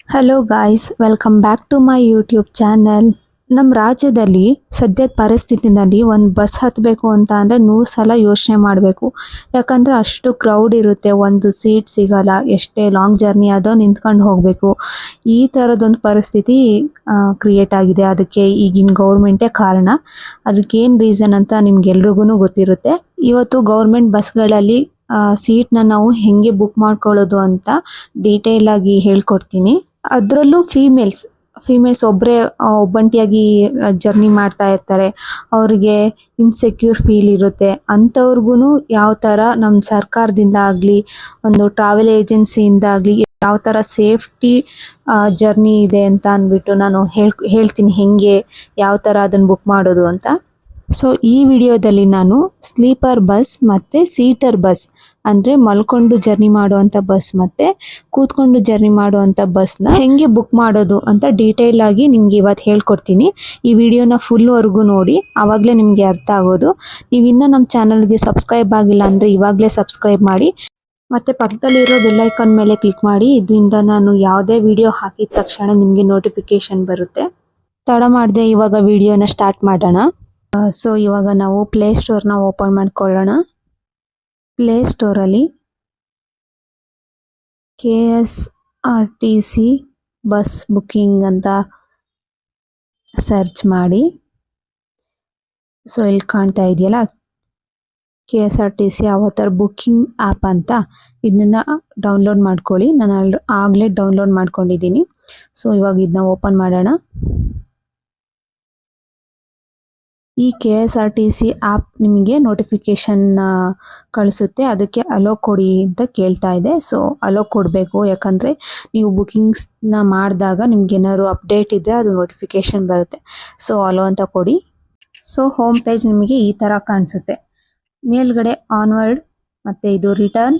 Hello guys, welcome back to my YouTube channel. ನಮ್ಮ ರಾಜ್ಯದಲ್ಲಿ ಸದ್ಯದ ಪರಿಸ್ಥಿತಿನಲ್ಲಿ ಒಂದು ಬಸ್ ಹತ್ತಬೇಕು ಅಂತ ಅಂದರೆ 100 ಸಲ ಯೋಚನೆ ಮಾಡಬೇಕು. ಯಾಕಂದರೆ ಅಷ್ಟು ಕ್ರೌಡ್ ಇರುತ್ತೆ, ಒಂದು ಸೀಟ್ ಸಿಗಲ್ಲ, ಎಷ್ಟೇ ಲಾಂಗ್ ಜರ್ನಿ ಆದರೂ ನಿಂತ್ಕೊಂಡು ಹೋಗಬೇಕು. ಈ ಥರದೊಂದು ಪರಿಸ್ಥಿತಿ ಕ್ರಿಯೇಟ್ ಆಗಿದೆ. ಅದಕ್ಕೆ ಈಗಿನ ಗೌರ್ಮೆಂಟೇ ಕಾರಣ. ಅದಕ್ಕೇನು ರೀಸನ್ ಅಂತ ನಿಮ್ಗೆಲ್ರಿಗೂ ಗೊತ್ತಿರುತ್ತೆ. ಇವತ್ತು ಗೌರ್ಮೆಂಟ್ ಬಸ್ಗಳಲ್ಲಿ ಸೀಟ್ನ ನಾವು ಹೆಂಗೆ ಬುಕ್ ಮಾಡ್ಕೊಳ್ಳೋದು ಅಂತ ಡೀಟೇಲ್ ಆಗಿ ಹೇಳ್ಕೊಡ್ತೀನಿ. ಅದರಲ್ಲೂ ಫೀಮೇಲ್ಸ್ ಒಬ್ಬಂಟಿಯಾಗಿ ಜರ್ನಿ ಮಾಡ್ತಾ ಇರ್ತಾರೆ. ಅವ್ರಿಗೆ ಇನ್ಸೆಕ್ಯೂರ್ ಫೀಲ್ ಇರುತ್ತೆ. ಅಂಥವ್ರಿಗೂ ಯಾವ ಥರ ನಮ್ಮ ಸರ್ಕಾರದಿಂದ ಆಗಲಿ, ಒಂದು ಟ್ರಾವೆಲ್ ಏಜೆನ್ಸಿಯಿಂದ ಆಗಲಿ ಯಾವ ಥರ ಸೇಫ್ಟಿ ಜರ್ನಿ ಇದೆ ಅಂತ ಅಂದ್ಬಿಟ್ಟು ನಾನು ಹೇಳ್ತೀನಿ ಹೆಂಗೆ ಯಾವ ಥರ ಅದನ್ನು ಬುಕ್ ಮಾಡೋದು ಅಂತ. ಸೊ ಈ ವಿಡಿಯೋದಲ್ಲಿ ನಾನು ಸ್ಲೀಪರ್ ಬಸ್ ಮತ್ತು ಸೀಟರ್ ಬಸ್ ಅಂದರೆ ಮಲ್ಕೊಂಡು ಜರ್ನಿ ಮಾಡುವಂಥ ಬಸ್ ಮತ್ತು ಕೂತ್ಕೊಂಡು ಜರ್ನಿ ಮಾಡುವಂಥ ಬಸ್ನ ಹೆಂಗೆ ಬುಕ್ ಮಾಡೋದು ಅಂತ ಡೀಟೇಲ್ ಆಗಿ ನಿಮ್ಗೆ ಇವತ್ತು ಹೇಳ್ಕೊಡ್ತೀನಿ. ಈ ವಿಡಿಯೋನ ಫುಲ್ವರೆಗೂ ನೋಡಿ, ಆವಾಗಲೇ ನಿಮಗೆ ಅರ್ಥ ಆಗೋದು. ನೀವು ಇನ್ನೂ ನಮ್ಮ ಚಾನಲ್ಗೆ ಸಬ್ಸ್ಕ್ರೈಬ್ ಆಗಿಲ್ಲ ಅಂದರೆ ಇವಾಗಲೇ ಸಬ್ಸ್ಕ್ರೈಬ್ ಮಾಡಿ ಮತ್ತು ಪಕ್ಕದಲ್ಲಿರೋ ಬೆಲ್ಲೈಕನ್ ಮೇಲೆ ಕ್ಲಿಕ್ ಮಾಡಿ. ಇದರಿಂದ ನಾನು ಯಾವುದೇ ವಿಡಿಯೋ ಹಾಕಿದ ತಕ್ಷಣ ನಿಮಗೆ ನೋಟಿಫಿಕೇಶನ್ ಬರುತ್ತೆ. ತಡ ಮಾಡದೆ ಇವಾಗ ವಿಡಿಯೋನ ಸ್ಟಾರ್ಟ್ ಮಾಡೋಣ. ಸೊ ಇವಾಗ ನಾವು ಪ್ಲೇ ಸ್ಟೋರ್ನ ಓಪನ್ ಮಾಡ್ಕೊಳ್ಳೋಣ. ಪ್ಲೇ ಸ್ಟೋರಲ್ಲಿ KSRTC ಬಸ್ ಬುಕ್ಕಿಂಗ್ ಅಂತ ಸರ್ಚ್ ಮಾಡಿ. ಸೊ ಇಲ್ಲಿ ಕಾಣ್ತಾ ಇದೆಯಲ್ಲ KSRTC ಅವತಾರ್ ಬುಕ್ಕಿಂಗ್ ಆ್ಯಪ್ ಅಂತ, ಇದನ್ನ ಡೌನ್ಲೋಡ್ ಮಾಡ್ಕೊಳ್ಳಿ. ನಾನು ಆಗಲೇ ಡೌನ್ಲೋಡ್ ಮಾಡ್ಕೊಂಡಿದ್ದೀನಿ. ಸೊ ಇವಾಗ ಇದನ್ನ ಓಪನ್ ಮಾಡೋಣ. ಈ KSRTC ಆ್ಯಪ್ ನಿಮಗೆ ನೋಟಿಫಿಕೇಷನ್ ಕಳಿಸುತ್ತೆ. ಅದಕ್ಕೆ ಅಲೋ ಕೊಡಿ ಅಂತ ಕೇಳ್ತಾ ಇದೆ. ಸೊ ಅಲೋ ಕೊಡಬೇಕು, ಯಾಕಂದರೆ ನೀವು ಬುಕ್ಕಿಂಗ್ಸ್ನ ಮಾಡಿದಾಗ ನಿಮ್ಗೆ ಏನಾದ್ರು ಅಪ್ಡೇಟ್ ಇದ್ದರೆ ಅದು ನೋಟಿಫಿಕೇಷನ್ ಬರುತ್ತೆ. ಸೊ ಅಲೋ ಅಂತ ಕೊಡಿ. ಸೊ ಹೋಮ್ ಪೇಜ್ ನಿಮಗೆ ಈ ಥರ ಕಾಣಿಸುತ್ತೆ. ಮೇಲ್ಗಡೆ ಆನ್ವರ್ಡ್ ಮತ್ತು ಇದು ರಿಟರ್ನ್,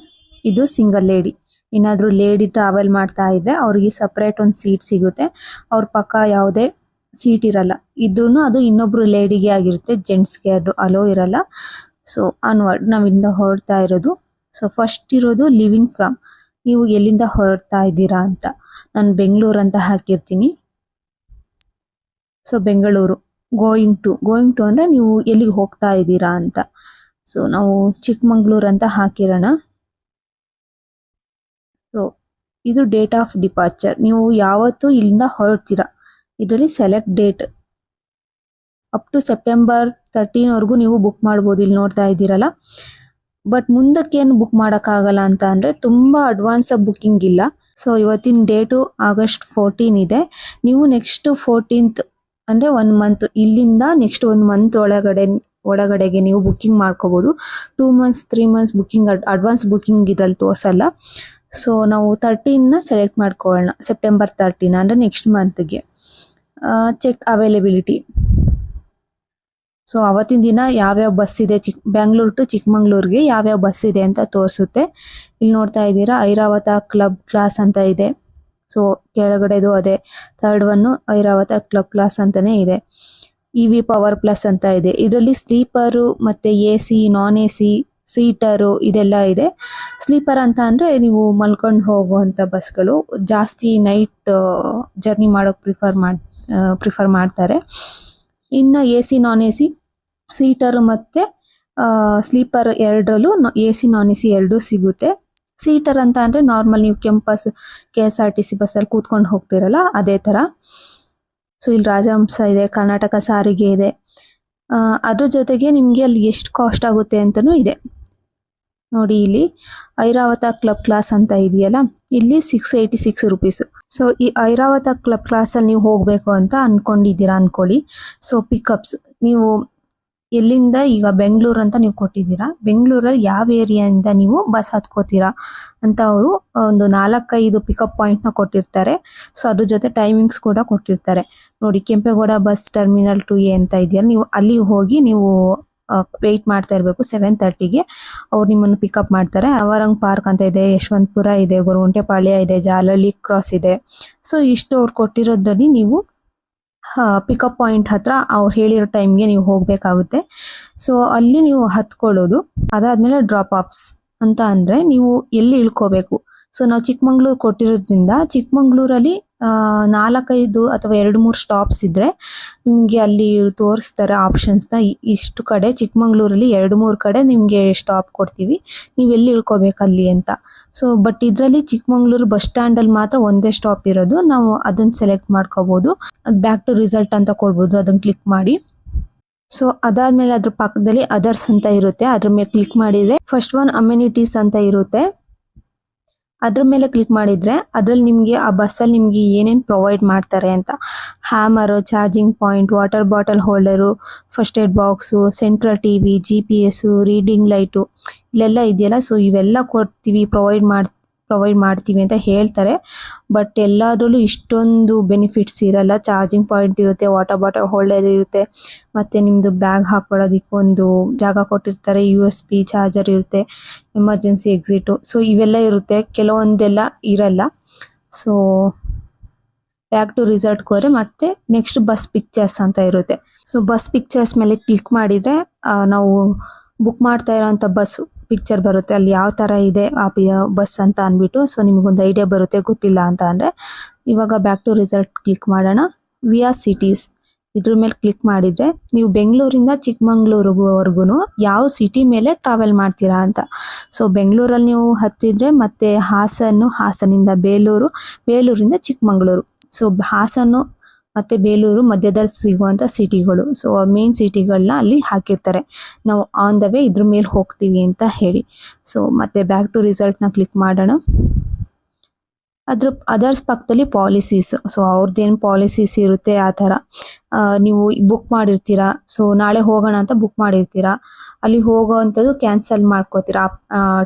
ಇದು ಸಿಂಗಲ್ ಲೇಡಿ. ಏನಾದರೂ ಲೇಡಿ ಟ್ರಾವೆಲ್ ಮಾಡ್ತಾ ಇದ್ದರೆ ಅವ್ರಿಗೆ ಸಪ್ರೇಟ್ ಒಂದು ಸೀಟ್ ಸಿಗುತ್ತೆ. ಅವ್ರ ಪಕ್ಕ ಯಾವುದೇ ಸೀಟ್ ಇರಲ್ಲ, ಇದ್ರೂ ಅದು ಇನ್ನೊಬ್ರು ಲೇಡಿಗೆ ಆಗಿರುತ್ತೆ, ಜೆಂಟ್ಸ್ಗೆ ಅದು ಅಲೋ ಇರಲ್ಲ. ಸೊ ಆನ್ವರ್ಡ್ ನಾವಿಂದ ಹೊರಡ್ತಾ ಇರೋದು. ಸೊ ಫಸ್ಟ್ ಇರೋದು ಲಿವಿಂಗ್ ಫ್ರಮ್, ನೀವು ಎಲ್ಲಿಂದ ಹೊರಡ್ತಾ ಇದ್ದೀರಾ ಅಂತ. ನಾನು ಬೆಂಗಳೂರು ಅಂತ ಹಾಕಿರ್ತೀನಿ. ಸೊ ಬೆಂಗಳೂರು. ಗೋಯಿಂಗ್ ಟು ಅಂದರೆ ನೀವು ಎಲ್ಲಿಗೆ ಹೋಗ್ತಾ ಇದ್ದೀರಾ ಅಂತ. ಸೊ ನಾವು ಚಿಕ್ಕಮಂಗ್ಳೂರು ಅಂತ ಹಾಕಿರೋಣ. ಸೊ ಇದು ಡೇಟ್ ಆಫ್ ಡಿಪಾರ್ಚರ್, ನೀವು ಯಾವತ್ತು ಇಲ್ಲಿಂದ ಹೊರಡ್ತೀರಾ. ಇದರಲ್ಲಿ select date up to September 13ವರೆಗೂ ನೀವು ಬುಕ್ ಮಾಡ್ಬೋದು. ಇಲ್ಲಿ ನೋಡ್ತಾ ಇದ್ದೀರಲ್ಲ. ಬಟ್ ಮುಂದಕ್ಕೇನು ಬುಕ್ ಮಾಡೋಕ್ಕಾಗಲ್ಲ ಅಂತ ಅಂದರೆ ತುಂಬ ಅಡ್ವಾನ್ಸ್ ಬುಕ್ಕಿಂಗ್ ಇಲ್ಲ. ಸೊ ಇವತ್ತಿನ ಡೇಟು ಆಗಸ್ಟ್ 14 ಇದೆ. ನೀವು ನೆಕ್ಸ್ಟ್ 14th ಅಂದರೆ 1 ಮಂತ್ ಇಲ್ಲಿಂದ ನೆಕ್ಸ್ಟ್ 1 ಮಂತ್ ಒಳಗಡೆಗೆ ನೀವು ಬುಕ್ಕಿಂಗ್ ಮಾಡ್ಕೋಬೋದು. 2 months 3 months booking advance booking ಇದರಲ್ಲಿ ತೋರಿಸಲ್ಲ. ಸೊ ನಾವು 13ನ ಸೆಲೆಕ್ಟ್ ಮಾಡ್ಕೊಳ್ಳೋಣ. ಸೆಪ್ಟೆಂಬರ್ 13 ಅಂದರೆ ನೆಕ್ಸ್ಟ್ ಮಂತ್ಗೆ. Check availability. ಸೊ ಅವತ್ತಿನ ದಿನ ಯಾವ್ಯಾವ ಬಸ್ ಇದೆ, ಬೆಂಗಳೂರು ಟು ಚಿಕ್ಕಮಂಗ್ಳೂರಿಗೆ ಯಾವ್ಯಾವ ಬಸ್ ಇದೆ ಅಂತ ತೋರಿಸುತ್ತೆ. ಇಲ್ಲಿ ನೋಡ್ತಾ ಇದ್ದೀರಾ ಐರಾವತ ಕ್ಲಬ್ ಕ್ಲಾಸ್ ಅಂತ ಇದೆ. ಸೊ ಕೆಳಗಡೆದು ಅದೇ third one Airavat club class ಅಂತಲೇ ಇದೆ. EV ಪವರ್ ಪ್ಲಸ್ ಅಂತ ಇದೆ. ಇದರಲ್ಲಿ ಸ್ಲೀಪರು ಮತ್ತು AC, ನಾನ್ AC, ಸೀಟರು ಇದೆಲ್ಲ ಇದೆ. ಸ್ಲೀಪರ್ ಅಂತ ಅಂದರೆ ನೀವು ಮಲ್ಕೊಂಡು ಹೋಗುವಂಥ ಬಸ್ಗಳು, ಜಾಸ್ತಿ ನೈಟ್ ಜರ್ನಿ ಮಾಡೋಕ್ಕೆ ಪ್ರಿಫರ್ ಮಾಡ್ತಾರೆ. ಇನ್ನು AC, ನಾನ್ AC, ಸೀಟರು ಮತ್ತು ಸ್ಲೀಪರ್ ಎರಡರಲ್ಲೂ AC, ನಾನ್ AC ಎರಡೂ ಸಿಗುತ್ತೆ. ಸೀಟರ್ ಅಂತ ಅಂದರೆ ನಾರ್ಮಲ್ ನೀವು KSRTC ಬಸ್ಸಲ್ಲಿ ಕೂತ್ಕೊಂಡು ಹೋಗ್ತಿರಲ್ಲ ಅದೇ ಥರ. ಸೊ ಇಲ್ಲಿ ರಾಜಹಂಸ ಇದೆ, ಕರ್ನಾಟಕ ಸಾರಿಗೆ ಇದೆ. ಅದ್ರ ಜೊತೆಗೆ ನಿಮಗೆ ಅಲ್ಲಿ ಎಷ್ಟು ಕಾಸ್ಟ್ ಆಗುತ್ತೆ ಅಂತಲೂ ಇದೆ ನೋಡಿ. ಇಲ್ಲಿ ಐರಾವತ ಕ್ಲಬ್ ಕ್ಲಾಸ್ ಅಂತ ಇದೆಯಲ್ಲ, ಇಲ್ಲಿ 686 ರುಪೀಸ್. ಸೊ ಈ ಐರಾವತ ಕ್ಲಬ್ ಕ್ಲಾಸಲ್ಲಿ ನೀವು ಹೋಗಬೇಕು ಅಂತ ಅಂದ್ಕೊಂಡಿದ್ದೀರಾ ಅಂದ್ಕೊಳ್ಳಿ. ಸೊ ಪಿಕಪ್ಸ್ ನೀವು ಎಲ್ಲಿಂದ, ಈಗ ಬೆಂಗಳೂರು ಅಂತ ನೀವು ಕೊಟ್ಟಿದ್ದೀರಾ, ಬೆಂಗಳೂರಲ್ಲಿ ಯಾವ ಏರಿಯಾದಿಂದ ನೀವು ಬಸ್ ಹತ್ಕೋತೀರಾ ಅಂತ ಅವರು ಒಂದು 4-5 ಪಿಕಪ್ ಪಾಯಿಂಟ್ನ ಕೊಟ್ಟಿರ್ತಾರೆ. ಸೊ ಅದ್ರ ಜೊತೆ ಟೈಮಿಂಗ್ಸ್ ಕೂಡ ಕೊಟ್ಟಿರ್ತಾರೆ ನೋಡಿ. ಕೆಂಪೇಗೌಡ ಬಸ್ ಟರ್ಮಿನಲ್ 2A ಅಂತ ಇದೆಯಲ್ಲ, ನೀವು ಅಲ್ಲಿಗೆ ಹೋಗಿ ನೀವು ವೆಯ್ಟ್ ಮಾಡ್ತಾ ಇರಬೇಕು. 7:30ಗೆ ಅವ್ರು ನಿಮ್ಮನ್ನು ಪಿಕಪ್ ಮಾಡ್ತಾರೆ. ಅವರಂಗ್ ಪಾರ್ಕ್ ಅಂತ ಇದೆ, ಯಶವಂತಪುರ ಇದೆ, ಗೊರಗುಂಟೆಪಾಳ್ಯ ಇದೆ, ಜಾಲಹಳ್ಳಿ ಕ್ರಾಸ್ ಇದೆ. ಸೊ ಇಷ್ಟು ಅವ್ರು ಕೊಟ್ಟಿರೋದ್ರಲ್ಲಿ ನೀವು ಪಿಕಪ್ ಪಾಯಿಂಟ್ ಹತ್ರ ಅವ್ರು ಹೇಳಿರೋ ಟೈಮ್ಗೆ ನೀವು ಹೋಗಬೇಕಾಗುತ್ತೆ. ಸೊ ಅಲ್ಲಿ ನೀವು ಹತ್ಕೊಳ್ಳೋದು. ಅದಾದಮೇಲೆ ಡ್ರಾಪ್ ಆಫ್ಸ್ ಅಂತ ಅಂದರೆ ನೀವು ಎಲ್ಲಿ ಇಳ್ಕೋಬೇಕು. ಸೊ ನಾವು ಚಿಕ್ಕಮಂಗ್ಳೂರು ಕೊಟ್ಟಿರೋದ್ರಿಂದ ಚಿಕ್ಕಮಂಗ್ಳೂರಲ್ಲಿ 4-5 ಅಥವಾ 2-3 ಸ್ಟಾಪ್ಸ್ ಇದ್ರೆ ನಿಮಗೆ ಅಲ್ಲಿ ತೋರಿಸ್ತಾರೆ ಆಪ್ಷನ್ಸ್ನ. ಇಷ್ಟು ಕಡೆ ಚಿಕ್ಕಮಂಗ್ಳೂರಲ್ಲಿ 2-3 ಕಡೆ ನಿಮಗೆ ಸ್ಟಾಪ್ ಕೊಡ್ತೀವಿ, ನೀವು ಎಲ್ಲಿ ಇಳ್ಕೋಬೇಕು ಅಲ್ಲಿ ಅಂತ. ಸೊ ಬಟ್ ಇದರಲ್ಲಿ ಚಿಕ್ಕಮಂಗ್ಳೂರು ಬಸ್ ಸ್ಟ್ಯಾಂಡಲ್ಲಿ ಮಾತ್ರ ಒಂದೇ ಸ್ಟಾಪ್ ಇರೋದು. ನಾವು ಅದನ್ನ ಸೆಲೆಕ್ಟ್ ಮಾಡ್ಕೋಬಹುದು. ಅದು ಬ್ಯಾಕ್ ಟು ರಿಸಲ್ಟ್ ಅಂತ ಕೊಡ್ಬೋದು, ಅದನ್ನ ಕ್ಲಿಕ್ ಮಾಡಿ. ಸೊ ಅದಾದ್ಮೇಲೆ ಅದ್ರ ಪಕ್ಕದಲ್ಲಿ ಅದರ್ಸ್ ಅಂತ ಇರುತ್ತೆ, ಅದ್ರ ಮೇಲೆ ಕ್ಲಿಕ್ ಮಾಡಿದ್ರೆ ಫಸ್ಟ್ ಒನ್ ಅಮ್ಯುನಿಟೀಸ್ ಅಂತ ಇರುತ್ತೆ. ಅದ್ರ ಮೇಲೆ ಕ್ಲಿಕ್ ಮಾಡಿದ್ರೆ ಅದ್ರಲ್ಲಿ ನಿಮಗೆ ಆ ಬಸ್ಸಲ್ಲಿ ನಿಮಗೆ ಏನೇನು ಪ್ರೊವೈಡ್ ಮಾಡ್ತಾರೆ ಅಂತ, hammer, charging point, water bottle holder, first aid box, central TV, GPS, reading light ಇಲ್ಲೆಲ್ಲ ಇದೆಯಲ್ಲ. ಸೊ ಇವೆಲ್ಲ ಕೊಡ್ತೀವಿ, ಪ್ರೊವೈಡ್ ಮಾಡ್ತೀವಿ ಅಂತ ಹೇಳ್ತಾರೆ. ಬಟ್ ಎಲ್ಲದರಲ್ಲೂ ಇಷ್ಟೊಂದು ಬೆನಿಫಿಟ್ಸ್ ಇರಲ್ಲ. ಚಾರ್ಜಿಂಗ್ ಪಾಯಿಂಟ್ ಇರುತ್ತೆ, ವಾಟರ್ ಬಾಟಲ್ ಹೋಲ್ಡರ್ ಇರುತ್ತೆ, ಮತ್ತೆ ನಿಮ್ಮದು ಬ್ಯಾಗ್ ಹಾಕೊಳ್ಳೋದಕ್ಕೆ ಒಂದು ಜಾಗ ಕೊಟ್ಟಿರ್ತಾರೆ, USB ಚಾರ್ಜರ್ ಇರುತ್ತೆ, ಎಮರ್ಜೆನ್ಸಿ ಎಕ್ಸಿಟು. ಸೊ ಇವೆಲ್ಲ ಇರುತ್ತೆ, ಕೆಲವೊಂದೆಲ್ಲ ಇರಲ್ಲ. ಸೊ ಬ್ಯಾಕ್ ಟು ರಿಸಲ್ಟ್ಗೆ ಹೋದ್ರೆ ಮತ್ತೆ ನೆಕ್ಸ್ಟ್ ಬಸ್ ಪಿಕ್ಚರ್ಸ್ ಅಂತ ಇರುತ್ತೆ. ಸೊ ಬಸ್ ಪಿಕ್ಚರ್ಸ್ ಮೇಲೆ ಕ್ಲಿಕ್ ಮಾಡಿದರೆ ನಾವು ಬುಕ್ ಮಾಡ್ತಾ ಇರೋಂಥ ಬಸ್ಸು ಪಿಕ್ಚರ್ ಬರುತ್ತೆ, ಅಲ್ಲಿ ಯಾವ ಥರ ಇದೆ ಆ ಬಸ್ ಅಂತ ಅಂದ್ಬಿಟ್ಟು. ಸೊ ನಿಮಗೊಂದು ಐಡಿಯಾ ಬರುತ್ತೆ, ಗೊತ್ತಿಲ್ಲ ಅಂತ ಅಂದರೆ. ಇವಾಗ ಬ್ಯಾಕ್ ಟು ರಿಸಲ್ಟ್ ಕ್ಲಿಕ್ ಮಾಡೋಣ. ವಿಯಾ ಸಿಟೀಸ್ ಇದ್ರ ಮೇಲೆ ಕ್ಲಿಕ್ ಮಾಡಿದರೆ ನೀವು ಬೆಂಗಳೂರಿಂದ ಚಿಕ್ಕಮಂಗ್ಳೂರ್ವರೆಗೂ ಯಾವ ಸಿಟಿ ಮೇಲೆ ಟ್ರಾವೆಲ್ ಮಾಡ್ತೀರಾ ಅಂತ. ಸೊ ಬೆಂಗಳೂರಲ್ಲಿ ನೀವು ಹತ್ತಿದ್ರೆ ಮತ್ತೆ ಹಾಸನಿಂದ ಬೇಲೂರಿಂದ ಚಿಕ್ಕಮಂಗ್ಳೂರು. ಸೊ ಹಾಸನ ಮತ್ತೆ ಬೇಲೂರು ಮಧ್ಯದಲ್ಲಿ ಸಿಗುವಂಥ ಸಿಟಿಗಳು. ಸೊ ಮೇನ್ ಸಿಟಿಗಳನ್ನ ಅಲ್ಲಿ ಹಾಕಿರ್ತಾರೆ, ನಾವು ಆನ್ ದ ವೇ ಇದ್ರ ಮೇಲೆ ಹೋಗ್ತೀವಿ ಅಂತ ಹೇಳಿ. ಸೊ ಮತ್ತೆ ಬ್ಯಾಕ್ ಟು ರಿಸಲ್ಟ್ನ ಕ್ಲಿಕ್ ಮಾಡೋಣ. ಅದರ್ಸ್ ಪಕ್ಕದಲ್ಲಿ ಪಾಲಿಸೀಸ್. ಸೊ ಅವ್ರದ್ದೇನು ಪಾಲಿಸೀಸ್ ಇರುತ್ತೆ ಆ ಥರ. ನೀವು ಬುಕ್ ಮಾಡಿರ್ತೀರಾ, ಸೊ ನಾಳೆ ಹೋಗೋಣ ಅಂತ ಬುಕ್ ಮಾಡಿರ್ತೀರಾ, ಅಲ್ಲಿ ಹೋಗೋವಂಥದ್ದು ಕ್ಯಾನ್ಸಲ್ ಮಾಡ್ಕೋತೀರಾ,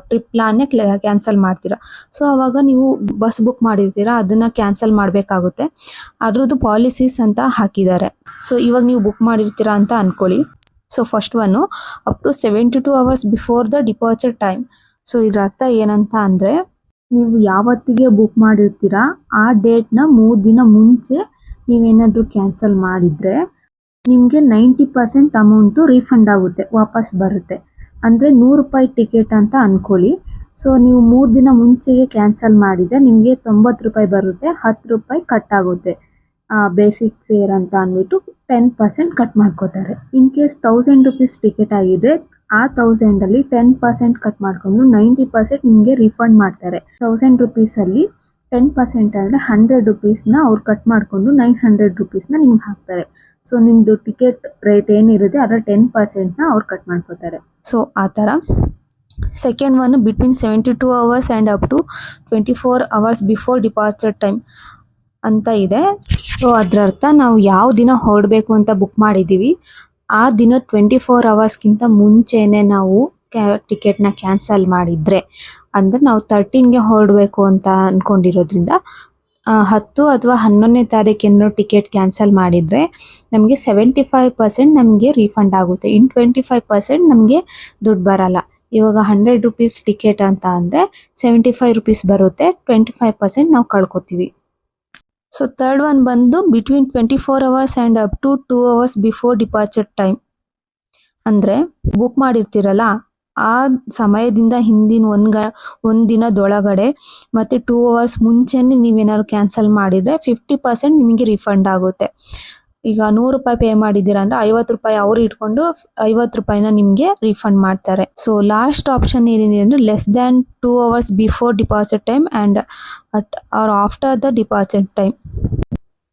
ಟ್ರಿಪ್ ಪ್ಲಾನ್ನೇ ಕ್ಯಾನ್ಸಲ್ ಮಾಡ್ತೀರಾ. ಸೊ ಅವಾಗ ನೀವು ಬಸ್ ಬುಕ್ ಮಾಡಿರ್ತೀರಾ, ಅದನ್ನು ಕ್ಯಾನ್ಸಲ್ ಮಾಡಬೇಕಾಗುತ್ತೆ. ಅದ್ರದ್ದು ಪಾಲಿಸೀಸ್ ಅಂತ ಹಾಕಿದ್ದಾರೆ. ಸೊ ಇವಾಗ ನೀವು ಬುಕ್ ಮಾಡಿರ್ತೀರಾ ಅಂತ ಅಂದ್ಕೊಳ್ಳಿ. So first one up to 72 hours before the departure time. So ಇದ್ರ ಅರ್ಥ ಏನಂತ ಅಂದರೆ, ನೀವು ಯಾವತ್ತಿಗೆ ಬುಕ್ ಮಾಡಿರ್ತೀರಾ ಆ ಡೇಟ್ನ 3 ದಿನ ಮುಂಚೆ ನೀವೇನಾದರೂ ಕ್ಯಾನ್ಸಲ್ ಮಾಡಿದರೆ ನಿಮಗೆ 90% ಅಮೌಂಟು ರೀಫಂಡ್ ಆಗುತ್ತೆ, ವಾಪಸ್ ಬರುತ್ತೆ. ಅಂದರೆ 100 ರೂಪಾಯಿ ಟಿಕೆಟ್ ಅಂತ ಅಂದ್ಕೊಳ್ಳಿ. ಸೊ ನೀವು 3 ದಿನ ಮುಂಚೆಗೆ ಕ್ಯಾನ್ಸಲ್ ಮಾಡಿದರೆ ನಿಮಗೆ 90 ರೂಪಾಯಿ ಬರುತ್ತೆ, 10 ರೂಪಾಯಿ ಕಟ್ ಆಗುತ್ತೆ. ಬೇಸಿಕ್ ಫೇರ್ ಅಂತ ಅಂದ್ಬಿಟ್ಟು 10% ಕಟ್ ಮಾಡ್ಕೋತಾರೆ. ಇನ್ ಕೇಸ್ 1000 ರೂಪೀಸ್ ಟಿಕೆಟ್ ಆಗಿದೆ, ಆ 1000ಅಲ್ಲಿ 10% ಕಟ್ ಮಾಡ್ಕೊಂಡು 90% ನಿಮಗೆ ರಿಫಂಡ್ ಮಾಡ್ತಾರೆ. 1000 ರೂಪೀಸಲ್ಲಿ 10% ಅಂದರೆ 100 ರೂಪೀಸ್ನ ಅವ್ರು ಕಟ್ ಮಾಡಿಕೊಂಡು 900 ರೂಪೀಸ್ನ ನಿಮ್ಗೆ ಹಾಕ್ತಾರೆ. ಸೊ ನಿಮ್ಮದು ಟಿಕೆಟ್ ರೇಟ್ ಏನಿರುತ್ತೆ ಅದರ 10%ನ ಅವ್ರು ಕಟ್ ಮಾಡ್ಕೋತಾರೆ. ಸೊ ಆ ಥರ. Second one between 72 hours and up to 24 hours before departure time ಅಂತ ಇದೆ. ಸೊ ಅದರ ಅರ್ಥ ನಾವು ಯಾವ ದಿನ ಹೊರಡಬೇಕು ಅಂತ ಬುಕ್ ಮಾಡಿದ್ದೀವಿ ಆ ದಿನ 24 hours ಮುಂಚೆನೆ ನಾವು ಟಿಕೆಟ್ನ ಕ್ಯಾನ್ಸಲ್ ಮಾಡಿದರೆ, ಅಂದರೆ ನಾವು 13ಗೆ ಹೊರಡಬೇಕು ಅಂತ ಅಂದ್ಕೊಂಡಿರೋದ್ರಿಂದ 10 ಅಥವಾ 11ನೇ ತಾರೀಕೇನೋ ಟಿಕೆಟ್ ಕ್ಯಾನ್ಸಲ್ ಮಾಡಿದರೆ ನಮಗೆ 75% ನಮಗೆ ರೀಫಂಡ್ ಆಗುತ್ತೆ. ಇನ್ನು 25% ನಮಗೆ ದುಡ್ಡು ಬರಲ್ಲ. ಇವಾಗ 100 ರೂಪೀಸ್ ಟಿಕೆಟ್ ಅಂತ ಅಂದರೆ 75 ರೂಪೀಸ್ ಬರುತ್ತೆ, 25% ನಾವು ಕಳ್ಕೊತೀವಿ. ಸೊ ಥರ್ಡ್ ಒನ್ ಬಂದು between 24 hours and up to 2 hours before departure time. ಅಂದರೆ ಬುಕ್ ಮಾಡಿರ್ತೀರಲ್ಲ ಆ ಸಮಯದಿಂದ ಹಿಂದಿನ ಒಂದು ದಿನದೊಳಗಡೆ ಮತ್ತು 2 hours ಮುಂಚೆನೇ ನೀವೇನಾದ್ರು ಕ್ಯಾನ್ಸಲ್ ಮಾಡಿದರೆ 50% ನಿಮಗೆ ರಿಫಂಡ್ ಆಗುತ್ತೆ. ಈಗ 100 ರೂಪಾಯಿ ಪೇ ಮಾಡಿದ್ದೀರಾ ಅಂದರೆ 50 ರೂಪಾಯಿ ಅವ್ರು ಇಟ್ಕೊಂಡು 50 ರೂಪಾಯಿನ ನಿಮಗೆ ರೀಫಂಡ್ ಮಾಡ್ತಾರೆ. ಸೊ ಲಾಸ್ಟ್ ಆಪ್ಷನ್ ಏನಿದೆ ಅಂದರೆ less than 2 hours before departure time and at or after the departure time.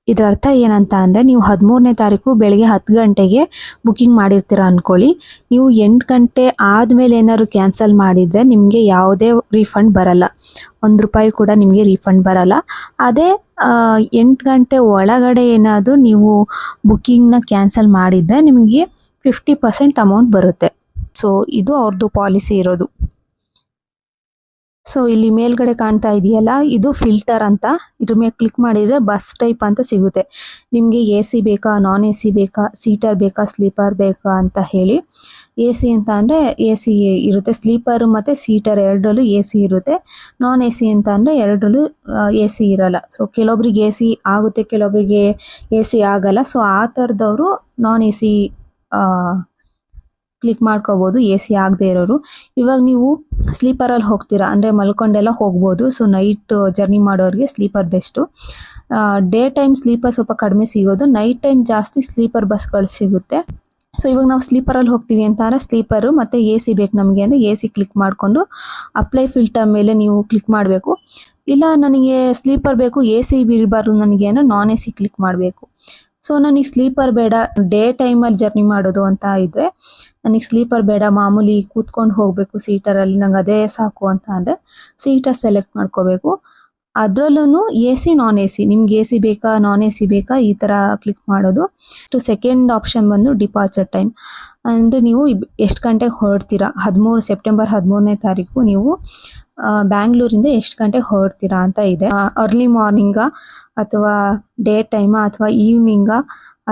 ಇದರ ಅರ್ಥ ಏನಂತ ಅಂದರೆ, ನೀವು 13ನೇ ತಾರೀಕು ಬೆಳಗ್ಗೆ 10 ಗಂಟೆಗೆ ಬುಕ್ಕಿಂಗ್ ಮಾಡಿರ್ತೀರ ಅಂದ್ಕೊಳ್ಳಿ. ನೀವು 8 ಗಂಟೆ ಆದಮೇಲೆ ಏನಾದ್ರು ಕ್ಯಾನ್ಸಲ್ ಮಾಡಿದರೆ ನಿಮಗೆ ಯಾವುದೇ ರೀಫಂಡ್ ಬರಲ್ಲ, 1 ರೂಪಾಯಿ ಕೂಡ ನಿಮಗೆ ರೀಫಂಡ್ ಬರಲ್ಲ. ಅದೇ 8 ಗಂಟೆ ಒಳಗಡೆ ಏನಾದರೂ ನೀವು ಬುಕ್ಕಿಂಗ್ನ ಕ್ಯಾನ್ಸಲ್ ಮಾಡಿದರೆ ನಿಮಗೆ 50% ಅಮೌಂಟ್ ಬರುತ್ತೆ. ಸೊ ಇದು ಅವ್ರದ್ದು ಪಾಲಿಸಿ ಇರೋದು. ಸೊ ಇಲ್ಲಿ ಮೇಲ್ಗಡೆ ಕಾಣ್ತಾ ಇದೆಯಲ್ಲ, ಇದು ಫಿಲ್ಟರ್ ಅಂತ. ಇದ್ರ ಮೇಲೆ ಕ್ಲಿಕ್ ಮಾಡಿದರೆ ಬಸ್ ಟೈಪ್ ಅಂತ ಸಿಗುತ್ತೆ. ನಿಮಗೆ AC ಬೇಕಾ, ನಾನ್ AC ಬೇಕಾ, ಸೀಟರ್ ಬೇಕಾ, ಸ್ಲೀಪರ್ ಬೇಕಾ ಅಂತ ಹೇಳಿ. AC ಅಂತ ಅಂದರೆ AC ಇರುತ್ತೆ, ಸ್ಲೀಪರ್ ಮತ್ತು ಸೀಟರ್ ಎರಡರಲ್ಲೂ AC ಇರುತ್ತೆ. ನಾನ್ AC ಅಂತ ಅಂದರೆ ಎರಡರಲ್ಲೂ AC ಇರಲ್ಲ. ಸೊ ಕೆಲವೊಬ್ರಿಗೆ AC ಆಗುತ್ತೆ, ಕೆಲವೊಬ್ರಿಗೆ AC ಆಗಲ್ಲ. ಸೊ ಆ ಥರದವರು ನಾನ್ AC ಕ್ಲಿಕ್ ಮಾಡ್ಕೋಬೋದು ಎ ಸಿ ಆಗದೆ ಇರೋರು. ಇವಾಗ ನೀವು ಸ್ಲೀಪರಲ್ಲಿ ಹೋಗ್ತೀರಾ ಅಂದರೆ ಮಲ್ಕೊಂಡೆಲ್ಲ ಹೋಗ್ಬೋದು. ಸೊ ನೈಟ್ ಜರ್ನಿ ಮಾಡೋರಿಗೆ sleeper best. Day time sleeper ಸ್ವಲ್ಪ ಕಡಿಮೆ ಸಿಗೋದು, ನೈಟ್ ಟೈಮ್ ಜಾಸ್ತಿ ಸ್ಲೀಪರ್ ಬಸ್ಗಳು ಸಿಗುತ್ತೆ. ಸೊ ಇವಾಗ ನಾವು ಸ್ಲೀಪರಲ್ಲಿ ಹೋಗ್ತೀವಿ ಅಂತಂದರೆ ಸ್ಲೀಪರು ಮತ್ತು ಎ ಸಿ ಬೇಕು ನಮಗೆ ಅಂದರೆ ಎ ಸಿ ಕ್ಲಿಕ್ ಮಾಡಿಕೊಂಡು ಅಪ್ಲೈ ಫಿಲ್ಟರ್ ಮೇಲೆ ನೀವು ಕ್ಲಿಕ್ ಮಾಡಬೇಕು. ಇಲ್ಲ ನನಗೆ ಸ್ಲೀಪರ್ ಬೇಕು ಎ ಸಿ ಇರಬಾರ್ದು ನನಗೆ ಅಂದರೆ ನಾನ್ ಎ ಸಿ ಕ್ಲಿಕ್ ಮಾಡಬೇಕು. ಸೊ ನನಗೆ ಸ್ಲೀಪರ್ ಬೇಡ, ಡೇ ಟೈಮಲ್ಲಿ ಜರ್ನಿ ಮಾಡೋದು ಅಂತ ಇದ್ದರೆ ನನಗೆ ಸ್ಲೀಪರ್ ಬೇಡ, ಮಾಮೂಲಿ ಕೂತ್ಕೊಂಡು ಹೋಗಬೇಕು ಸೀಟರಲ್ಲಿ, ನಂಗೆ ಅದೇ ಸಾಕು ಅಂತ ಅಂದರೆ ಸೀಟರ್ ಸೆಲೆಕ್ಟ್ ಮಾಡ್ಕೋಬೇಕು. ಅದರಲ್ಲೂ A C non A C, ನಿಮ್ಗೆ ಎ ಸಿ ಬೇಕಾ ನಾನ್ ಎ ಸಿ ಬೇಕಾ ಈ ಥರ ಕ್ಲಿಕ್ ಮಾಡೋದು. ಸೆಕೆಂಡ್ ಆಪ್ಷನ್ ಬಂದು ಡಿಪಾರ್ಚರ್ ಟೈಮ್ ಅಂದರೆ ನೀವು ಎಷ್ಟು ಗಂಟೆಗೆ ಹೊರಡ್ತೀರಾ, ಸೆಪ್ಟೆಂಬರ್ 13ನೇ ತಾರೀಕು ನೀವು ಬ್ಯಾಂಗ್ಳೂರಿಂದ ಎಷ್ಟು ಗಂಟೆಗೆ ಹೊರಡ್ತೀರಾ ಅಂತ ಇದೆ. ಅರ್ಲಿ ಮಾರ್ನಿಂಗಾ ಅಥವಾ ಡೇ ಟೈಮಾ ಅಥವಾ ಈವ್ನಿಂಗಾ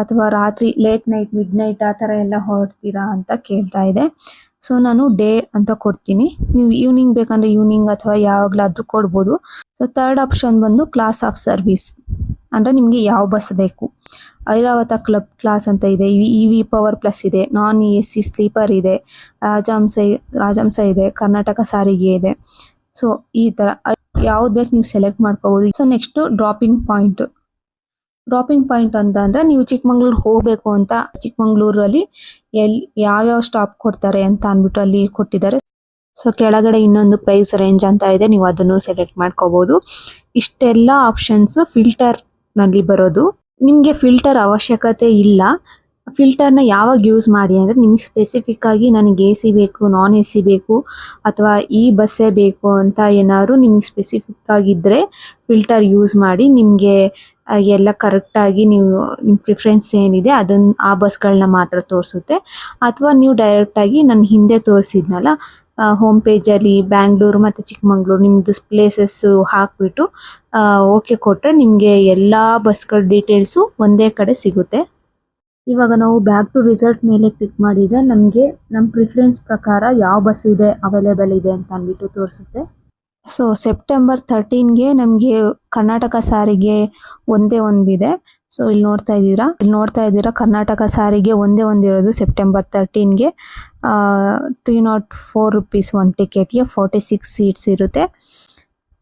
ಅಥವಾ ರಾತ್ರಿ ಲೇಟ್ ನೈಟ್ ಮಿಡ್ ನೈಟ್ ಆ ಥರ ಎಲ್ಲ ಹೊರಡ್ತೀರಾ ಅಂತ ಕೇಳ್ತಾ ಇದೆ. ಸೊ ನಾನು ಡೇ ಅಂತ ಕೊಡ್ತೀನಿ. ನೀವು ಈವ್ನಿಂಗ್ ಬೇಕಂದ್ರೆ ಈವ್ನಿಂಗ್ ಅಥವಾ ಯಾವಾಗಲಾದರೂ ಕೊಡ್ಬೋದು. ಸೊ ಥರ್ಡ್ ಆಪ್ಷನ್ ಬಂದು ಕ್ಲಾಸ್ ಆಫ್ ಸರ್ವಿಸ್ ಅಂದರೆ ನಿಮಗೆ ಯಾವ ಬಸ್ ಬೇಕು. ಐರಾವತ ಕ್ಲಬ್ ಕ್ಲಾಸ್ ಅಂತ ಇದೆ, ಇ ವಿ ಪವರ್ ಪ್ಲಸ್ ಇದೆ, ನಾನ್ ಎ ಸಿ ಸ್ಲೀಪರ್ ಇದೆ, ರಾಜಹಂಸ ಇದೆ, ಕರ್ನಾಟಕ ಸಾರಿಗೆ ಇದೆ. ಸೊ ಈ ಥರ ಯಾವ್ದು ಬೇಕು ನೀವು ಸೆಲೆಕ್ಟ್ ಮಾಡ್ಕೋಬೋದು. ಸೊ ನೆಕ್ಸ್ಟು ಡ್ರಾಪಿಂಗ್ ಪಾಯಿಂಟ್ ಅಂತ ಅಂದರೆ ನೀವು ಚಿಕ್ಕಮಂಗ್ಳೂರು ಹೋಗಬೇಕು ಅಂತ ಚಿಕ್ಕಮಂಗ್ಳೂರಲ್ಲಿ ಯಾವ್ಯಾವ ಸ್ಟಾಪ್ ಕೊಡ್ತಾರೆ ಅಂತ ಅಂದ್ಬಿಟ್ಟು ಅಲ್ಲಿ ಕೊಟ್ಟಿದ್ದಾರೆ. ಸೊ ಕೆಳಗಡೆ ಇನ್ನೊಂದು ಪ್ರೈಸ್ ರೇಂಜ್ ಅಂತ ಇದೆ, ನೀವು ಅದನ್ನು ಸೆಲೆಕ್ಟ್ ಮಾಡ್ಕೋಬೋದು. ಇಷ್ಟೆಲ್ಲ ಆಪ್ಷನ್ಸ್ ಫಿಲ್ಟರ್ನಲ್ಲಿ ಬರೋದು. ನಿಮಗೆ ಫಿಲ್ಟರ್ ಅವಶ್ಯಕತೆ ಇಲ್ಲ. ಫಿಲ್ಟರ್ನ ಯಾವಾಗ ಯೂಸ್ ಮಾಡಿ ಅಂದರೆ ನಿಮಗೆ ಸ್ಪೆಸಿಫಿಕ್ ಆಗಿ ನನಗೆ ಎ ಸಿ ಬೇಕು, ನಾನ್ ಎ ಸಿ ಬೇಕು ಅಥವಾ ಈ ಬಸ್ಸೇ ಬೇಕು ಅಂತ ಏನಾದ್ರು ನಿಮಗೆ ಸ್ಪೆಸಿಫಿಕ್ ಆಗಿದ್ದರೆ ಫಿಲ್ಟರ್ ಯೂಸ್ ಮಾಡಿ. ನಿಮಗೆ ಎಲ್ಲ ಕರೆಕ್ಟಾಗಿ ನೀವು ನಿಮ್ಮ ಪ್ರಿಫರೆನ್ಸ್ ಏನಿದೆ ಅದನ್ನು ಆ ಬಸ್ಗಳನ್ನ ಮಾತ್ರ ತೋರಿಸುತ್ತೆ. ಅಥವಾ ನೀವು ಡೈರೆಕ್ಟಾಗಿ ನಾನು ಹಿಂದೆ ತೋರಿಸಿದ್ನಲ್ಲ ಹೋಮ್ ಪೇಜಲ್ಲಿ ಬ್ಯಾಂಗ್ಳೂರು ಮತ್ತು ಚಿಕ್ಕಮಂಗ್ಳೂರು ನಿಮ್ಮದು ಪ್ಲೇಸಸ್ಸು ಹಾಕಿಬಿಟ್ಟು ಓಕೆ ಕೊಟ್ಟರೆ ನಿಮಗೆ ಎಲ್ಲ ಬಸ್ಗಳ ಡೀಟೇಲ್ಸು ಒಂದೇ ಕಡೆ ಸಿಗುತ್ತೆ. ಇವಾಗ ನಾವು ಬ್ಯಾಕ್ ಟು ರಿಸಲ್ಟ್ ಮೇಲೆ ಕ್ಲಿಕ್ ಮಾಡಿದರೆ ನಮಗೆ ನಮ್ಮ ಪ್ರಿಫರೆನ್ಸ್ ಪ್ರಕಾರ ಯಾವ ಬಸ್ ಇದೆ ಅವೈಲೇಬಲ್ ಇದೆ ಅಂತ ಅಂದ್ಬಿಟ್ಟು ತೋರಿಸುತ್ತೆ. ಸೊ ಸೆಪ್ಟೆಂಬರ್ 13ಗೆ ನಮಗೆ ಕರ್ನಾಟಕ ಸಾರಿಗೆ ಒಂದೇ ಒಂದಿದೆ. ಸೊ ಇಲ್ಲಿ ನೋಡ್ತಾ ಇದ್ದೀರಾ ಕರ್ನಾಟಕ ಸಾರಿಗೆ ಒಂದೇ ಒಂದಿರೋದು ಸೆಪ್ಟೆಂಬರ್ 13ಗೆ 304 rupees ಒಂದು ಟಿಕೆಟ್ಗೆ 46 ಸೀಟ್ಸ್ ಇರುತ್ತೆ.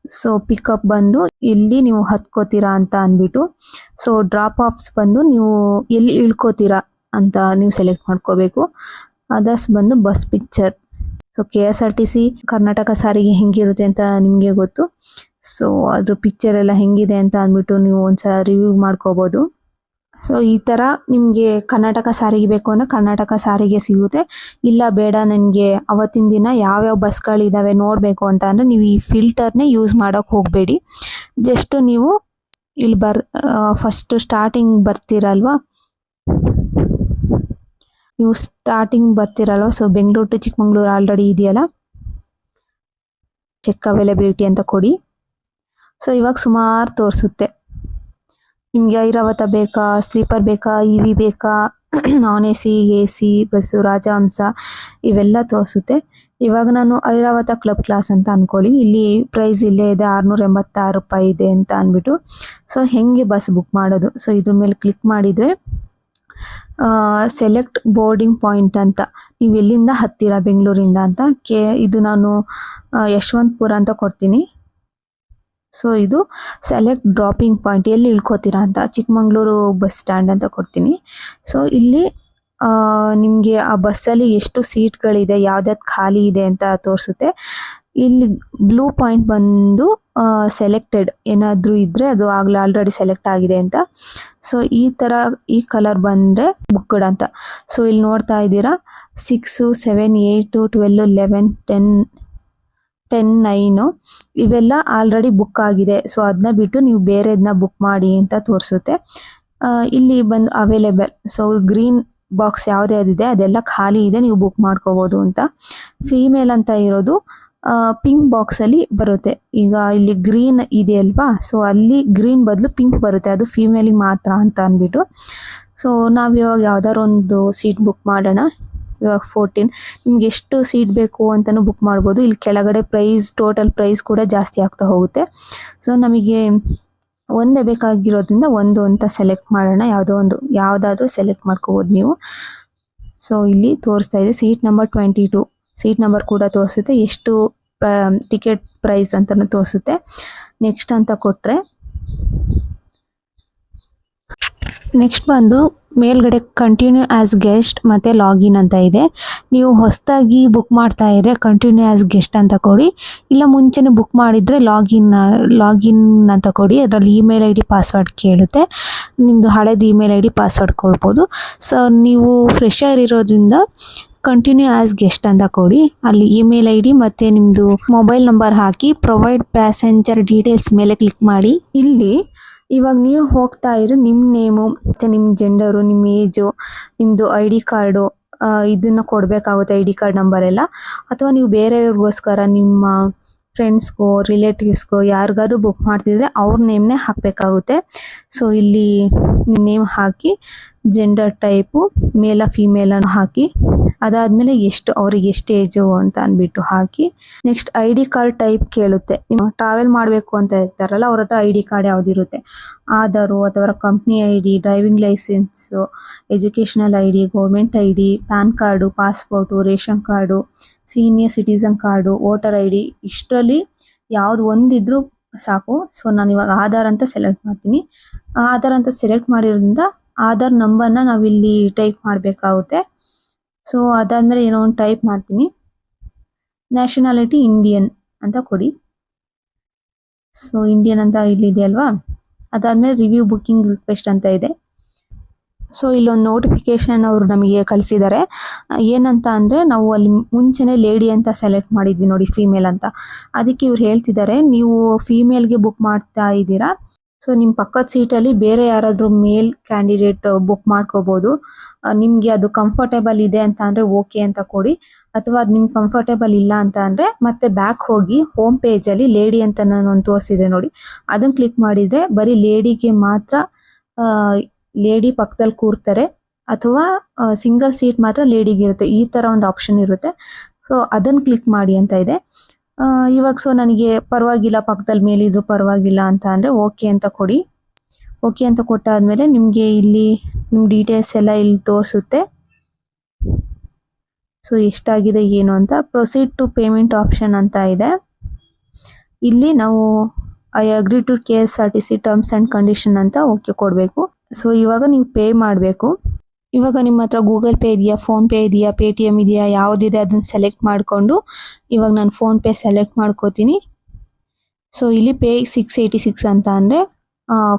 ಸೊ ಪಿಕಪ್ ಬಂದು ಇಲ್ಲಿ ನೀವು ಹತ್ಕೋತೀರಾ ಅಂತ ಅಂದ್ಬಿಟ್ಟು. ಸೊ ಡ್ರಾಪ್ ಆಫ್ಸ್ ಬಂದು ನೀವು ಎಲ್ಲಿ ಇಳ್ಕೋತೀರಾ ಅಂತ ನೀವು ಸೆಲೆಕ್ಟ್ ಮಾಡ್ಕೋಬೇಕು. ಅದರ್ಸ್ ಬಂದು bus picture. So KSRTC Karnataka ಸಾರಿಗೆ ಹೆಂಗಿರುತ್ತೆ ಅಂತ ನಿಮಗೆ ಗೊತ್ತು. ಸೊ ಅದ್ರ ಪಿಕ್ಚರ್ ಎಲ್ಲ ಹೆಂಗಿದೆ ಅಂತ ಅಂದ್ಬಿಟ್ಟು ನೀವು ಒಂದ್ಸಲ ರಿವ್ಯೂ ಮಾಡ್ಕೋಬೋದು. ಸೊ ಈ ಥರ ನಿಮಗೆ ಕರ್ನಾಟಕ ಸಾರಿಗೆ ಬೇಕು ಅಂದರೆ ಕರ್ನಾಟಕ ಸಾರಿಗೆ ಸಿಗುತ್ತೆ. ಇಲ್ಲ ಬೇಡ ನನಗೆ ಅವತ್ತಿನ ದಿನ ಯಾವ್ಯಾವ ಬಸ್ಗಳಿದ್ದಾವೆ ನೋಡಬೇಕು ಅಂತ ಅಂದರೆ ನೀವು ಈ ಫಿಲ್ಟರ್ನೇ ಯೂಸ್ ಮಾಡೋಕ್ಕೆ ಹೋಗಬೇಡಿ. ಜಸ್ಟ್ ನೀವು ಇಲ್ಲಿ ಫಸ್ಟು ಸ್ಟಾರ್ಟಿಂಗ್ ಬರ್ತೀರಲ್ವಾ, so Bengaluru to Chikmagalur already ಇದೆಯಲ್ಲ, ಚೆಕ್ ಅವೈಲಬಿಲಿಟಿ ಅಂತ ಕೊಡಿ. ಸೊ ಇವಾಗ ಸುಮಾರು ತೋರಿಸುತ್ತೆ. ನಿಮಗೆ ಐರಾವತ ಬೇಕಾ, ಸ್ಲೀಪರ್ ಬೇಕಾ, ಇ ವಿ ಬೇಕಾ, non A C bus, Rajahamsa ಇವೆಲ್ಲ ತೋರಿಸುತ್ತೆ. ಇವಾಗ ನಾನು ಐರಾವತ ಕ್ಲಬ್ ಕ್ಲಾಸ್ ಅಂತ ಅಂದ್ಕೊಳ್ಳಿ. ಇಲ್ಲಿ ಪ್ರೈಸ್ ಇಲ್ಲೇ ಇದೆ 686 ರೂಪಾಯಿ ಇದೆ ಅಂತ ಅಂದ್ಬಿಟ್ಟು. ಸೊ ಹೆಂಗೆ ಬಸ್ ಬುಕ್ ಮಾಡೋದು, ಸೊ ಇದ್ರ ಮೇಲೆ ಕ್ಲಿಕ್ ಮಾಡಿದರೆ ಸೆಲೆಕ್ಟ್ ಬೋರ್ಡಿಂಗ್ ಪಾಯಿಂಟ್ ಅಂತ, ನೀವು ಎಲ್ಲಿಂದ ಹತ್ತೀರಾ ಬೆಂಗಳೂರಿಂದ ಅಂತ ಇದು ನಾನು ಯಶವಂತಪುರ ಅಂತ ಕೊಡ್ತೀನಿ. ಸೊ ಇದು ಸೆಲೆಕ್ಟ್ ಡ್ರಾಪಿಂಗ್ ಪಾಯಿಂಟ್, ಎಲ್ಲಿ ಇಳ್ಕೋತೀರಾ ಅಂತ ಚಿಕ್ಕಮಂಗ್ಳೂರು ಬಸ್ ಸ್ಟ್ಯಾಂಡ್ ಅಂತ ಕೊಡ್ತೀನಿ. ಸೊ ಇಲ್ಲಿ ನಿಮಗೆ ಆ ಬಸ್ಸಲ್ಲಿ ಎಷ್ಟು ಸೀಟ್ಗಳಿದೆ, ಯಾವ್ದಾವ್ದು ಖಾಲಿ ಇದೆ ಅಂತ ತೋರಿಸುತ್ತೆ. ಇಲ್ಲಿ ಬ್ಲೂ ಪಾಯಿಂಟ್ ಬಂದು ಸೆಲೆಕ್ಟೆಡ್ ಏನಾದರೂ ಇದ್ದರೆ ಅದು ಆಲ್ರೆಡಿ ಸೆಲೆಕ್ಟ್ ಆಗಿದೆ ಅಂತ. ಸೊ ಈ ಕಲರ್ ಬಂದರೆ ಬುಕ್ಡ್ ಅಂತ. ಸೊ ಇಲ್ಲಿ ನೋಡ್ತಾ ಇದ್ದೀರಾ 6, 7, 8, 12, 11, 10, 9 ಇವೆಲ್ಲ ಆಲ್ರೆಡಿ ಬುಕ್ ಆಗಿದೆ. ಸೊ ಅದನ್ನ ಬಿಟ್ಟು ನೀವು ಬೇರೆದನ್ನ ಬುಕ್ ಮಾಡಿ ಅಂತ ತೋರಿಸುತ್ತೆ. ಇಲ್ಲಿ ಬಂದು ಅವೈಲೇಬಲ್, ಸೊ ಗ್ರೀನ್ ಬಾಕ್ಸ್ ಯಾವುದ್ಯಾವುದಿದೆ ಅದೆಲ್ಲ ಖಾಲಿ ಇದೆ, ನೀವು ಬುಕ್ ಮಾಡ್ಕೋಬೋದು ಅಂತ. ಫೀಮೇಲ್ ಅಂತ ಇರೋದು ಪಿಂಕ್ ಬಾಕ್ಸಲ್ಲಿ ಬರುತ್ತೆ. ಈಗ ಇಲ್ಲಿ ಗ್ರೀನ್ ಇದೆಯಲ್ವಾ, ಸೊ ಅಲ್ಲಿ ಗ್ರೀನ್ ಬದಲು ಪಿಂಕ್ ಬರುತ್ತೆ, ಅದು ಫೀಮೇಲಿಗೆ ಮಾತ್ರ ಅಂತ ಅಂದ್ಬಿಟ್ಟು. ಸೊ ನಾವು ಇವಾಗ ಯಾವ್ದಾದ್ರು ಒಂದು ಸೀಟ್ ಬುಕ್ ಮಾಡೋಣ. ಇವಾಗ 14 ನಿಮ್ಗೆ ಎಷ್ಟು ಸೀಟ್ ಬೇಕು ಅಂತಲೂ ಬುಕ್ ಮಾಡ್ಬೋದು. ಇಲ್ಲಿ ಕೆಳಗಡೆ ಟೋಟಲ್ ಪ್ರೈಸ್ ಕೂಡ ಜಾಸ್ತಿ ಆಗ್ತಾ ಹೋಗುತ್ತೆ. ಸೊ ನಮಗೆ ಒಂದೇ ಬೇಕಾಗಿರೋದ್ರಿಂದ ಒಂದು ಅಂತ ಸೆಲೆಕ್ಟ್ ಮಾಡೋಣ. ಯಾವುದಾದ್ರೂ ಸೆಲೆಕ್ಟ್ ಮಾಡ್ಕೋಬೋದು ನೀವು. ಸೊ ಇಲ್ಲಿ ತೋರಿಸ್ತಾ ಇದೆ ಸೀಟ್ ನಂಬರ್ 22 ಸೀಟ್ ನಂಬರ್ ಕೂಡ ತೋರಿಸುತ್ತೆ, ಎಷ್ಟು ಟಿಕೆಟ್ ಪ್ರೈಸ್ ಅಂತಾನು ತೋರಿಸುತ್ತೆ. ನೆಕ್ಸ್ಟ್ ಅಂತ ಕೊಟ್ರೆ ನೆಕ್ಸ್ಟ್ ಬಂದು ಮೇಲ್ಗಡೆ ಕಂಟಿನ್ಯೂ ಆಸ್ ಗೆಸ್ಟ್ ಮತ್ತೆ ಲಾಗಿನ್ ಅಂತ ಇದೆ. ನೀವು ಹೊಸದಾಗಿ ಬುಕ್ ಮಾಡ್ತಾ ಇದ್ರೆ ಕಂಟಿನ್ಯೂ ಆಸ್ ಗೆಸ್ಟ್ ಅಂತ ಕೊಡಿ, ಇಲ್ಲ ಮುಂಚೆನೆ ಬುಕ್ ಮಾಡಿದ್ರೆ ಲಾಗಿನ್ ಅಂತ ಕೊಡಿ. ಅದರಲ್ಲಿ ಇಮೇಲ್ ಐ ಡಿ ಪಾಸ್ವರ್ಡ್ ಕೇಳುತ್ತೆ, ನಿಮ್ಮದು ಹಳೇದು ಇಮೇಲ್ ಐ ಡಿ ಪಾಸ್ವರ್ಡ್ ಕೊಡ್ಬೋದು. ಸೊ ನೀವು ಫ್ರೆಶರ್ ಇರೋದ್ರಿಂದ ಕಂಟಿನ್ಯೂ ಆಸ್ ಗೆಸ್ಟ್ ಅಂತ ಕೊಡಿ. ಅಲ್ಲಿ ಇಮೇಲ್ ಐ ಡಿ ಮತ್ತು ನಿಮ್ಮದು ಮೊಬೈಲ್ ನಂಬರ್ ಹಾಕಿ ಪ್ರೊವೈಡ್ ಪ್ಯಾಸೆಂಜರ್ ಡೀಟೇಲ್ಸ್ ಮೇಲೆ ಕ್ಲಿಕ್ ಮಾಡಿ. ಇಲ್ಲಿ ಇವಾಗ ನೀವು ಹೋಗ್ತಾ ಇರೋ ನಿಮ್ಮ ನೇಮು ಮತ್ತು ನಿಮ್ಮ ಜೆಂಡರು, ನಿಮ್ಮ ಏಜು, ನಿಮ್ಮದು ಐ ಡಿ ಕಾರ್ಡು ಇದನ್ನು ಕೊಡಬೇಕಾಗುತ್ತೆ, ಐ ಡಿ ಕಾರ್ಡ್ ನಂಬರ್ ಎಲ್ಲ. ಅಥವಾ ನೀವು ಬೇರೆಯವ್ರಿಗೋಸ್ಕರ ನಿಮ್ಮ ಫ್ರೆಂಡ್ಸ್ಗೋ ರಿಲೇಟಿವ್ಸ್ಗೋ ಯಾರಿಗಾದ್ರು ಬುಕ್ ಮಾಡ್ತಿದ್ರೆ ಅವ್ರ ನೇಮ್ನೇ ಹಾಕಬೇಕಾಗುತ್ತೆ. ಸೊ ಇಲ್ಲಿ ನೇಮ್ ಹಾಕಿ ಜೆಂಡರ್ ಟೈಪು ಮೇಲ ಫಿಮೇಲನ್ನು ಹಾಕಿ, ಅದಾದಮೇಲೆ ಅವ್ರಿಗೆ ಎಷ್ಟು ಏಜು ಅಂತ ಅಂದ್ಬಿಟ್ಟು ಹಾಕಿ. Next I D card type ಕೇಳುತ್ತೆ. ನೀವು ಟ್ರಾವೆಲ್ ಮಾಡಬೇಕು ಅಂತ ಇರ್ತಾರಲ್ಲ ಅವ್ರ ಹತ್ರ ಐ ಡಿ ಕಾರ್ಡ್ ಯಾವುದಿರುತ್ತೆ, ಆಧಾರು ಅಥವಾ company I D, driving licence, educational I D, government I D, pan card, passport, ration card, senior citizen card, voter I D, ಇಷ್ಟರಲ್ಲಿ ಯಾವ್ದು ಒಂದಿದ್ರೂ ಸಾಕು. ಸೊ ನಾನು ಇವಾಗ ಆಧಾರ್ ಅಂತ ಸೆಲೆಕ್ಟ್ ಮಾಡ್ತೀನಿ. ಆಧಾರ್ ಅಂತ ಸೆಲೆಕ್ಟ್ ಮಾಡಿರೋದ್ರಿಂದ ಆಧಾರ್ ನಂಬರ್ನ ನಾವಿಲ್ಲಿ ಟೈಪ್ ಮಾಡಬೇಕಾಗುತ್ತೆ. ಸೊ ಅದಾದಮೇಲೆ ಏನೋ ಒಂದು ಟೈಪ್ ಮಾಡ್ತೀನಿ. ನ್ಯಾಷನಾಲಿಟಿ ಇಂಡಿಯನ್ ಅಂತ ಕೊಡಿ. ಸೊ ಇಂಡಿಯನ್ ಅಂತ ಇಲ್ಲಿದೆ ಅಲ್ವಾ. ಅದಾದಮೇಲೆ ರಿವ್ಯೂ ಬುಕ್ಕಿಂಗ್ ರಿಕ್ವೆಸ್ಟ್ ಅಂತ ಇದೆ. ಸೊ ಇಲ್ಲೊಂದು ನೋಟಿಫಿಕೇಶನ್ ಅವರು ನಮಗೆ ಕಳಿಸಿದ್ದಾರೆ. ಏನಂತ ಅಂದರೆ ನಾವು ಅಲ್ಲಿ ಮುಂಚೆನೇ ಲೇಡಿ ಅಂತ ಸೆಲೆಕ್ಟ್ ಮಾಡಿದ್ವಿ ನೋಡಿ, ಫೀಮೇಲ್ ಅಂತ. ಅದಕ್ಕೆ ಇವ್ರು ಹೇಳ್ತಿದ್ದಾರೆ ನೀವು ಫೀಮೇಲ್ಗೆ ಬುಕ್ ಮಾಡ್ತಾ ಇದ್ದೀರಾ, ಸೊ ನಿಮ್ಮ ಪಕ್ಕದ ಸೀಟಲ್ಲಿ ಬೇರೆ ಯಾರಾದರೂ ಮೇಲ್ ಕ್ಯಾಂಡಿಡೇಟ್ ಬುಕ್ ಮಾಡ್ಕೋಬೋದು. ನಿಮಗೆ ಅದು ಕಂಫರ್ಟೇಬಲ್ ಇದೆ ಅಂತ ಅಂದರೆ ಓಕೆ ಅಂತ ಕೊಡಿ. ಅಥವಾ ಅದು ನಿಮ್ಗೆ ಕಂಫರ್ಟೇಬಲ್ ಇಲ್ಲ ಅಂತ ಅಂದರೆ ಮತ್ತೆ ಬ್ಯಾಕ್ ಹೋಗಿ ಹೋಮ್ ಪೇಜಲ್ಲಿ ಲೇಡಿ ಅಂತ ನಾನು ಒಂದು ತೋರಿಸಿದೆ ನೋಡಿ, ಅದನ್ನು ಕ್ಲಿಕ್ ಮಾಡಿದರೆ ಬರೀ ಲೇಡಿಗೆ ಮಾತ್ರ ಲೇಡಿ ಪಕ್ಕದಲ್ಲಿ ಕೂರ್ತಾರೆ, ಅಥವಾ ಸಿಂಗಲ್ ಸೀಟ್ ಮಾತ್ರ ಲೇಡಿಗೆ ಇರುತ್ತೆ, ಈ ಥರ ಒಂದು ಆಪ್ಷನ್ ಇರುತ್ತೆ. ಸೊ ಅದನ್ನು ಕ್ಲಿಕ್ ಮಾಡಿ ಅಂತ ಇದೆ. ಇವಾಗ ಸೊ ನನಗೆ ಪರವಾಗಿಲ್ಲ, ಪಕ್ಕದಲ್ಲಿ ಮೇಲಿದ್ರು ಪರವಾಗಿಲ್ಲ ಅಂತ ಅಂದರೆ ಓಕೆ ಅಂತ ಕೊಡಿ. ಓಕೆ ಅಂತ ಕೊಟ್ಟಾದ್ಮೇಲೆ ನಿಮಗೆ ಇಲ್ಲಿ ನಿಮ್ಮ ಡೀಟೇಲ್ಸ್ ಎಲ್ಲ ಇಲ್ಲಿ ತೋರಿಸುತ್ತೆ. ಸೊ ಎಷ್ಟಾಗಿದೆ ಏನು ಅಂತ. ಪ್ರೊಸೀಡ್ ಟು ಪೇಮೆಂಟ್ ಆಪ್ಷನ್ ಅಂತ ಇದೆ. ಇಲ್ಲಿ ನಾವು I agree to KSRTC terms and condition ಅಂತ ಓಕೆ ಕೊಡಬೇಕು. ಸೊ ಇವಾಗ ನೀವು ಪೇ ಮಾಡಬೇಕು. ಇವಾಗ ನಿಮ್ಮ ಹತ್ರ ಗೂಗಲ್ ಪೇ ಇದೆಯಾ, ಫೋನ್ಪೇ ಇದೆಯಾ, ಪೇಟಿಎಮ್ ಇದೆಯಾ, ಯಾವುದಿದೆ ಅದನ್ನು ಸೆಲೆಕ್ಟ್ ಮಾಡಿಕೊಂಡು ಇವಾಗ ನಾನು ಫೋನ್ಪೇ ಸೆಲೆಕ್ಟ್ ಮಾಡ್ಕೋತೀನಿ. ಸೊ ಇಲ್ಲಿ ಪೇ 686 ಅಂತ ಅಂದರೆ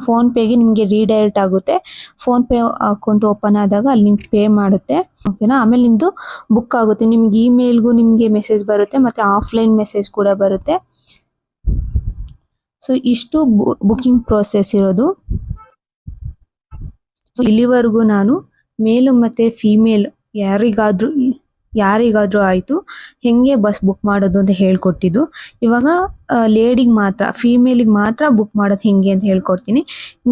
ಫೋನ್ಪೇಗೆ ನಿಮಗೆ ರೀಡೈರೆಕ್ಟ್ ಆಗುತ್ತೆ. ಫೋನ್ಪೇ ಅಕೌಂಟ್ ಓಪನ್ ಆದಾಗ ಅಲ್ಲಿ ನಿಮ್ಗೆ ಪೇ ಮಾಡುತ್ತೆ, ಓಕೆನಾ. ಆಮೇಲೆ ನಿಮ್ಮದು ಬುಕ್ ಆಗುತ್ತೆ. ನಿಮ್ಗೆ ಇಮೇಲ್ಗೂ ನಿಮಗೆ ಮೆಸೇಜ್ ಬರುತ್ತೆ ಮತ್ತು ಆಫ್ಲೈನ್ ಮೆಸೇಜ್ ಕೂಡ ಬರುತ್ತೆ. ಸೊ ಇಷ್ಟು ಬುಕ್ಕಿಂಗ್ ಪ್ರೋಸೆಸ್ ಇರೋದು. ಸೊ ಇಲ್ಲಿವರೆಗೂ ನಾನು ಮೇಲು ಮತ್ತು ಫೀಮೇಲ್ ಯಾರಿಗಾದ್ರೂ ಆಯಿತು ಹೆಂಗೆ ಬಸ್ ಬುಕ್ ಮಾಡೋದು ಅಂತ ಹೇಳ್ಕೊಟ್ಟಿದ್ದು. ಇವಾಗ ಲೇಡಿಗೆ ಮಾತ್ರ, ಫೀಮೇಲಿಗೆ ಮಾತ್ರ ಬುಕ್ ಮಾಡೋದು ಹೆಂಗೆ ಅಂತ ಹೇಳ್ಕೊಡ್ತೀನಿ.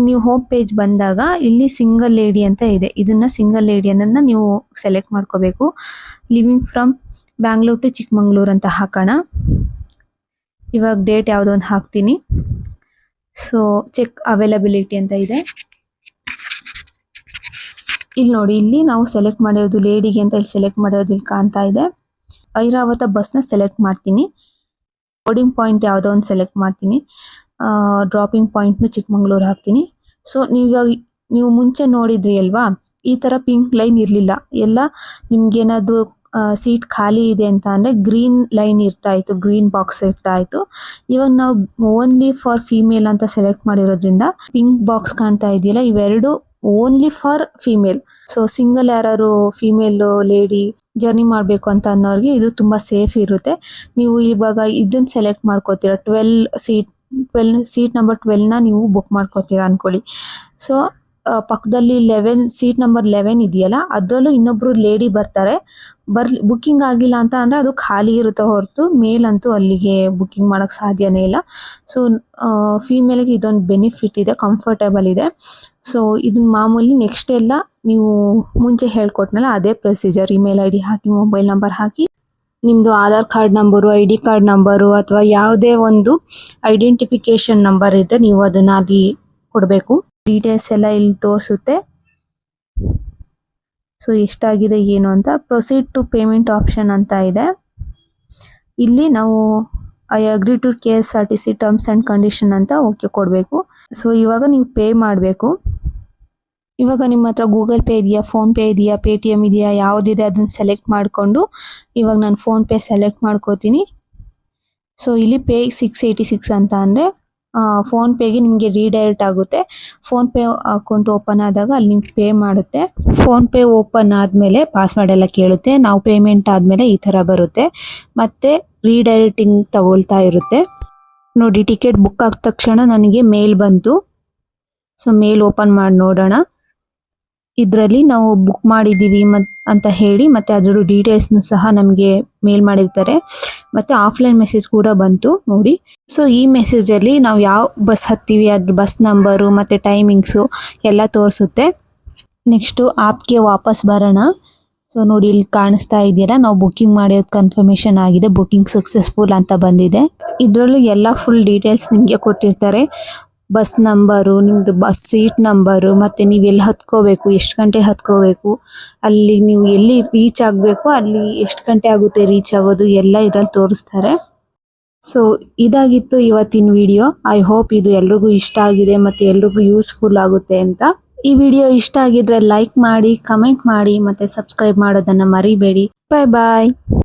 ನೀವು ಹೋಮ್ ಪೇಜ್ ಬಂದಾಗ ಇಲ್ಲಿ ಸಿಂಗಲ್ ಲೇಡಿ ಅಂತ ಇದೆ, ಇದನ್ನು ಸಿಂಗಲ್ ಲೇಡಿ ಅನ್ನೋದನ್ನ ನೀವು ಸೆಲೆಕ್ಟ್ ಮಾಡ್ಕೋಬೇಕು. Living from Bangalore to Chikmagalur ಅಂತ ಹಾಕೋಣ. ಇವಾಗ ಡೇಟ್ ಯಾವುದೋ ಒಂದು ಹಾಕ್ತೀನಿ. ಸೊ ಚೆಕ್ ಅವೈಲಬಿಲಿಟಿ ಅಂತ ಇದೆ. ಇಲ್ಲಿ ನೋಡಿ, ಇಲ್ಲಿ ನಾವು ಸೆಲೆಕ್ಟ್ ಮಾಡಿರೋದು ಲೇಡಿಗೆ ಅಂತ ಇಲ್ಲಿ ಸೆಲೆಕ್ಟ್ ಮಾಡಿರೋದು ಇಲ್ಲಿ ಕಾಣ್ತಾ ಇದೆ. ಐರಾವತ ಬಸ್ನ ಸೆಲೆಕ್ಟ್ ಮಾಡ್ತೀನಿ. ಬೋರ್ಡಿಂಗ್ ಪಾಯಿಂಟ್ ಯಾವುದೋ ಒಂದು ಸೆಲೆಕ್ಟ್ ಮಾಡ್ತೀನಿ. ಡ್ರಾಪಿಂಗ್ ಪಾಯಿಂಟ್ನು ಚಿಕ್ಕಮಂಗ್ಳೂರು ಹಾಕ್ತೀನಿ. ಸೊ ನೀವು ಮುಂಚೆ ನೋಡಿದ್ರಿ ಅಲ್ವಾ, ಈ ಥರ ಪಿಂಕ್ ಲೈನ್ ಇರಲಿಲ್ಲ. ಎಲ್ಲ ನಿಮ್ಗೇನಾದರೂ ಸೀಟ್ ಖಾಲಿ ಇದೆ ಅಂತ ಅಂದರೆ ಗ್ರೀನ್ ಲೈನ್ ಇರ್ತಾ ಇತ್ತು, ಗ್ರೀನ್ ಬಾಕ್ಸ್ ಇರ್ತಾ ಇತ್ತು. ಇವಾಗ ನಾವು ಓನ್ಲಿ ಫಾರ್ ಫೀಮೇಲ್ ಅಂತ ಸೆಲೆಕ್ಟ್ ಮಾಡಿರೋದ್ರಿಂದ ಪಿಂಕ್ ಬಾಕ್ಸ್ ಕಾಣ್ತಾ ಇದೆಯಲ್ಲ, ಇವೆರಡು only for female. So single ಯಾರು ಫೀಮೇಲ್ ಲೇಡಿ ಜರ್ನಿ ಮಾಡಬೇಕು ಅಂತ ಅನ್ನೋರಿಗೆ ಇದು ತುಂಬ ಸೇಫ್ ಇರುತ್ತೆ. ನೀವು ಇವಾಗ ಇದನ್ನು ಸೆಲೆಕ್ಟ್ ಮಾಡ್ಕೋತೀರಾ, 12 ಸೀಟ್ ನಂಬರ್ 12ನ ನೀವು ಬುಕ್ ಮಾಡ್ಕೋತೀರಾ ಅಂದ್ಕೊಳ್ಳಿ. ಸೊ ಪಕ್ಕದಲ್ಲಿ ಸೀಟ್ ನಂಬರ್ 11 ಇದೆಯಲ್ಲ, ಅದರಲ್ಲೂ ಇನ್ನೊಬ್ರು ಲೇಡಿ ಬರ್ತಾರೆ. ಬುಕ್ಕಿಂಗ್ ಆಗಿಲ್ಲ ಅಂತ ಅಂದರೆ ಅದು ಖಾಲಿ ಇರುತ್ತೆ ಹೊರತು ಮೇಲಂತೂ ಅಲ್ಲಿಗೆ ಬುಕ್ಕಿಂಗ್ ಮಾಡೋಕ್ಕೆ ಸಾಧ್ಯನೇ ಇಲ್ಲ. ಸೊ ಫೀಮೇಲ್ಗೆ ಇದೊಂದು ಬೆನಿಫಿಟ್ ಇದೆ, ಕಂಫರ್ಟೇಬಲ್ ಇದೆ. ಸೊ ಇದನ್ನ ಮಾಮೂಲಿ ನೆಕ್ಸ್ಟ್ ಎಲ್ಲ ನೀವು ಮುಂಚೆ ಹೇಳ್ಕೊಟ್ನಲ್ಲ ಅದೇ ಪ್ರೊಸೀಜರ್. ಇಮೇಲ್ ಐ ಡಿ ಹಾಕಿ, ಮೊಬೈಲ್ ನಂಬರ್ ಹಾಕಿ, ನಿಮ್ಮದು Aadhaar card number, I D card number ಅಥವಾ ಯಾವುದೇ ಒಂದು ಐಡೆಂಟಿಫಿಕೇಷನ್ ನಂಬರ್ ಇದ್ದರೆ ನೀವು ಅದನ್ನು ಅಲ್ಲಿ ಕೊಡಬೇಕು. ಡೀಟೇಲ್ಸ್ ಎಲ್ಲ ಇಲ್ಲಿ ತೋರಿಸುತ್ತೆ. ಸೊ ಎಷ್ಟಾಗಿದೆ ಏನು ಅಂತ. ಪ್ರೊಸೀಡ್ ಟು ಪೇಮೆಂಟ್ ಆಪ್ಷನ್ ಅಂತ ಇದೆ. ಇಲ್ಲಿ ನಾವು I agree to KSRTC terms and condition ಅಂತ ಓಕೆ ಕೊಡಬೇಕು. ಸೊ ಇವಾಗ ನೀವು ಪೇ ಮಾಡಬೇಕು. ಇವಾಗ ನಿಮ್ಮ ಹತ್ರ ಗೂಗಲ್ ಪೇ ಇದೆಯಾ, ಫೋನ್ಪೇ ಇದೆಯಾ, Paytm ಇದೆಯಾ, ಯಾವುದಿದೆ ಅದನ್ನು ಸೆಲೆಕ್ಟ್ ಮಾಡಿಕೊಂಡು ಇವಾಗ ನಾನು ಫೋನ್ಪೇ ಸೆಲೆಕ್ಟ್ ಮಾಡ್ಕೋತೀನಿ. ಸೊ ಇಲ್ಲಿ ಪೇ 686 ಅಂತ ಅಂದರೆ ಫೋನ್ಪೇಗೆ ನಿಮಗೆ ರೀಡೈರೆಕ್ಟ್ ಆಗುತ್ತೆ. ಫೋನ್ಪೇ ಅಕೌಂಟ್ ಓಪನ್ ಆದಾಗ ಅಲ್ಲಿ ನಿಮ್ಗೆ ಪೇ ಮಾಡುತ್ತೆ. ಫೋನ್ಪೇ ಓಪನ್ ಆದಮೇಲೆ ಪಾಸ್ವರ್ಡ್ ಎಲ್ಲ ಕೇಳುತ್ತೆ. ನಾವು ಪೇಮೆಂಟ್ ಆದಮೇಲೆ ಈ ಥರ ಬರುತ್ತೆ. ಮತ್ತು ರೀಡೈರೆಕ್ಟಿಂಗ್ ತಗೊಳ್ತಾ ಇರುತ್ತೆ. ನೋಡಿ, ಟಿಕೆಟ್ ಬುಕ್ ಆದ ತಕ್ಷಣ ನನಗೆ ಮೇಲ್ ಬಂತು. ಸೊ ಮೇಲ್ ಓಪನ್ ಮಾಡಿ ನೋಡೋಣ. ಇದರಲ್ಲಿ ನಾವು ಬುಕ್ ಮಾಡಿದ್ದೀವಿ ಅಂತ ಹೇಳಿ ಮತ್ತು ಅದರ ಡೀಟೇಲ್ಸ್ನು ಸಹ ನಮಗೆ ಮೇಲ್ ಮಾಡಿರ್ತಾರೆ. ಮತ್ತು ಆಫ್ಲೈನ್ ಮೆಸೇಜ್ ಕೂಡ ಬಂತು ನೋಡಿ. ಸೊ ಈ ಮೆಸೇಜಲ್ಲಿ ನಾವು ಯಾವ ಬಸ್ ಹತ್ತೀವಿ, ಅದ್ರ ಬಸ್ ನಂಬರು ಮತ್ತು ಟೈಮಿಂಗ್ಸು ಎಲ್ಲ ತೋರಿಸುತ್ತೆ. ನೆಕ್ಸ್ಟು ಆಪ್ಗೆ ವಾಪಸ್ ಬರೋಣ. ಸೊ ನೋಡಿ, ಇಲ್ಲಿ ಕಾಣಿಸ್ತಾ ಇದೆಯಲ್ಲ, ನಾವು ಬುಕ್ಕಿಂಗ್ ಮಾಡಿರೋದು ಕನ್ಫರ್ಮೇಷನ್ ಆಗಿದೆ, ಬುಕ್ಕಿಂಗ್ ಸಕ್ಸಸ್ಫುಲ್ ಅಂತ ಬಂದಿದೆ. ಇದರಲ್ಲೂ ಎಲ್ಲ ಫುಲ್ ಡೀಟೇಲ್ಸ್ ನಿಮಗೆ ಕೊಟ್ಟಿರ್ತಾರೆ. ಬಸ್ ನಂಬರು, ನಿಮ್ಮದು ಬಸ್ ಸೀಟ್ ನಂಬರು, ಮತ್ತು ನೀವು ಎಲ್ಲಿ ಹತ್ಕೋಬೇಕು, ಎಷ್ಟು ಗಂಟೆ ಹತ್ಕೋಬೇಕು, ಅಲ್ಲಿ ನೀವು ಎಲ್ಲಿ ರೀಚ್ ಆಗಬೇಕು, ಅಲ್ಲಿ ಎಷ್ಟು ಗಂಟೆ ಆಗುತ್ತೆ ರೀಚ್ ಆಗೋದು, ಎಲ್ಲ ಇದರಲ್ಲಿ ತೋರಿಸ್ತಾರೆ. ಸೊ ಇದಾಗಿತ್ತು ಇವತ್ತಿನ ವಿಡಿಯೋ. ಐ ಹೋಪ್ ಇದು ಎಲ್ರಿಗೂ ಇಷ್ಟ ಆಗಿದೆ ಮತ್ತು ಎಲ್ರಿಗೂ ಯೂಸ್ಫುಲ್ ಆಗುತ್ತೆ ಅಂತ. ಈ ವಿಡಿಯೋ ಇಷ್ಟ ಆಗಿದ್ರೆ ಲೈಕ್ ಮಾಡಿ, ಕಮೆಂಟ್ ಮಾಡಿ ಮತ್ತು ಸಬ್ಸ್ಕ್ರೈಬ್ ಮಾಡೋದನ್ನು ಮರಿಬೇಡಿ. ಬಾಯ್ ಬಾಯ್.